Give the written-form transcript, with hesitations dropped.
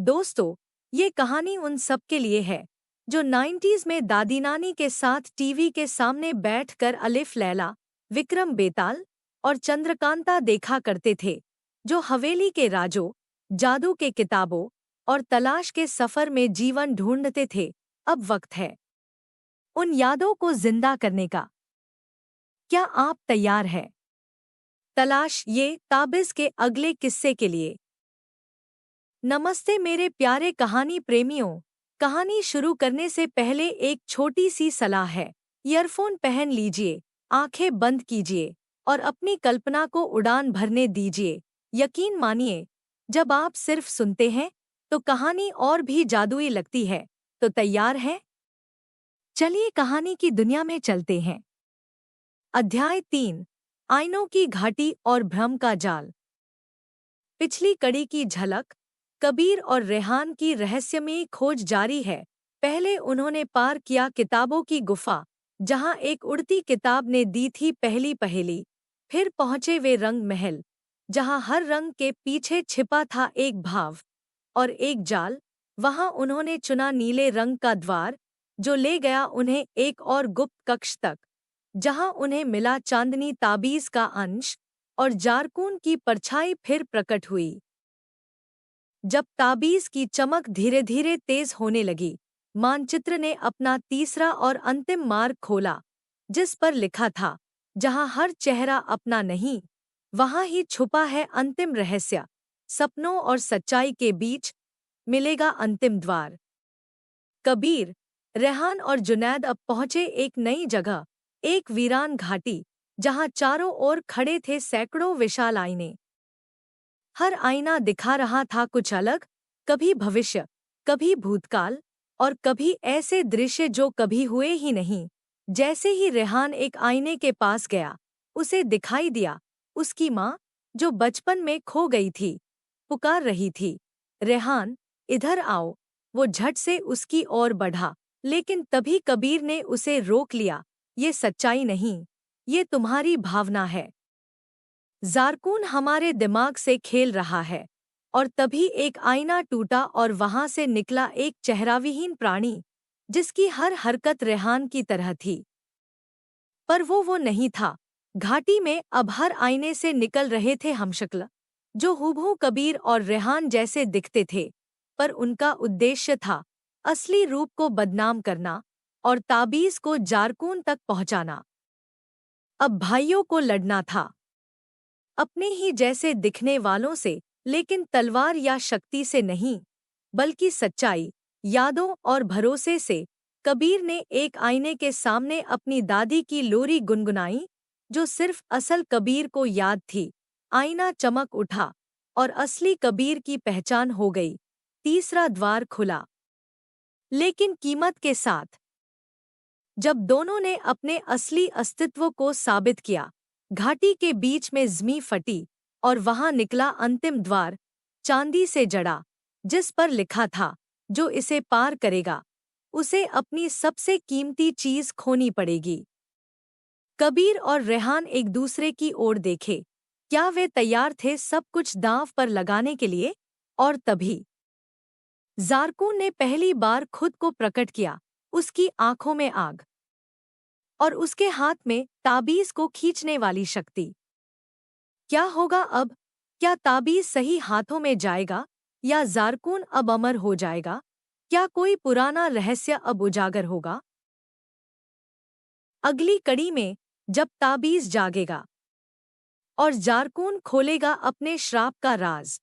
दोस्तों, ये कहानी उन सब के लिए है जो 90s में दादी नानी के साथ टीवी के सामने बैठकर अलिफ लैला, विक्रम बेताल और चंद्रकांता देखा करते थे, जो हवेली के राजों, जादू के किताबों और तलाश के सफर में जीवन ढूंढते थे। अब वक्त है उन यादों को जिंदा करने का। क्या आप तैयार हैं? तलाश ये ताबिज़ के अगले किस्से के लिए। नमस्ते मेरे प्यारे कहानी प्रेमियों। कहानी शुरू करने से पहले एक छोटी सी सलाह है। ईयरफोन पहन लीजिए, आंखें बंद कीजिए और अपनी कल्पना को उड़ान भरने दीजिए। यकीन मानिए, जब आप सिर्फ सुनते हैं तो कहानी और भी जादुई लगती है। तो तैयार हैं? चलिए कहानी की दुनिया में चलते हैं। अध्याय 3, आईनों की घाटी और भ्रम का जाल। पिछली कड़ी की झलक। कबीर और रेहान की रहस्यमयी खोज जारी है। पहले उन्होंने पार किया किताबों की गुफा, जहां एक उड़ती किताब ने दी थी पहली पहेली। फिर पहुंचे वे रंग महल, जहां हर रंग के पीछे छिपा था एक भाव और एक जाल। वहां उन्होंने चुना नीले रंग का द्वार, जो ले गया उन्हें एक और गुप्त कक्ष तक, जहां उन्हें मिला चांदनी ताबीज का अंश और जारकून की परछाई फिर प्रकट हुई। जब ताबीज की चमक धीरे धीरे तेज होने लगी, मानचित्र ने अपना तीसरा और अंतिम मार्ग खोला, जिस पर लिखा था, जहां हर चेहरा अपना नहीं, वहां ही छुपा है अंतिम रहस्य। सपनों और सच्चाई के बीच मिलेगा अंतिम द्वार। कबीर, रेहान और जुनैद अब पहुंचे एक नई जगह, एक वीरान घाटी, जहां चारों ओर खड़े थे सैकड़ों विशाल आईने। हर आईना दिखा रहा था कुछ अलग, कभी भविष्य, कभी भूतकाल और कभी ऐसे दृश्य जो कभी हुए ही नहीं। जैसे ही रेहान एक आईने के पास गया, उसे दिखाई दिया उसकी माँ, जो बचपन में खो गई थी, पुकार रही थी, रेहान, इधर आओ। वो झट से उसकी ओर बढ़ा, लेकिन तभी कबीर ने उसे रोक लिया। ये सच्चाई नहीं, ये तुम्हारी भावना है। जारकून हमारे दिमाग से खेल रहा है। और तभी एक आईना टूटा और वहां से निकला एक चेहराविहीन प्राणी, जिसकी हर हरकत रेहान की तरह थी। पर वो नहीं था। घाटी में अब हर आईने से निकल रहे थे हमशक्ल, जो हूबहू कबीर और रेहान जैसे दिखते थे, पर उनका उद्देश्य था असली रूप को बदनाम करना और ताबीज को जारकून तक पहुंचाना। अब भाइयों को लड़ना था, अपने ही जैसे दिखने वालों से, लेकिन तलवार या शक्ति से नहीं, बल्कि सच्चाई, यादों और भरोसे से। कबीर ने एक आईने के सामने अपनी दादी की लोरी गुनगुनाई, जो सिर्फ असल कबीर को याद थी। आईना चमक उठा और असली कबीर की पहचान हो गई। तीसरा द्वार खुला, लेकिन कीमत के साथ। जब दोनों ने अपने असली अस्तित्व को साबित किया, घाटी के बीच में ज़मीं फटी और वहां निकला अंतिम द्वार, चांदी से जड़ा, जिस पर लिखा था, जो इसे पार करेगा उसे अपनी सबसे कीमती चीज खोनी पड़ेगी। कबीर और रेहान एक दूसरे की ओर देखे। क्या वे तैयार थे सब कुछ दांव पर लगाने के लिए? और तभी जारकून ने पहली बार खुद को प्रकट किया, उसकी आंखों में आग और उसके हाथ में ताबीज को खींचने वाली शक्ति। क्या होगा अब? क्या ताबीज सही हाथों में जाएगा या जारकून अब अमर हो जाएगा? क्या कोई पुराना रहस्य अब उजागर होगा? अगली कड़ी में, जब ताबीज जागेगा और जारकून खोलेगा अपने श्राप का राज।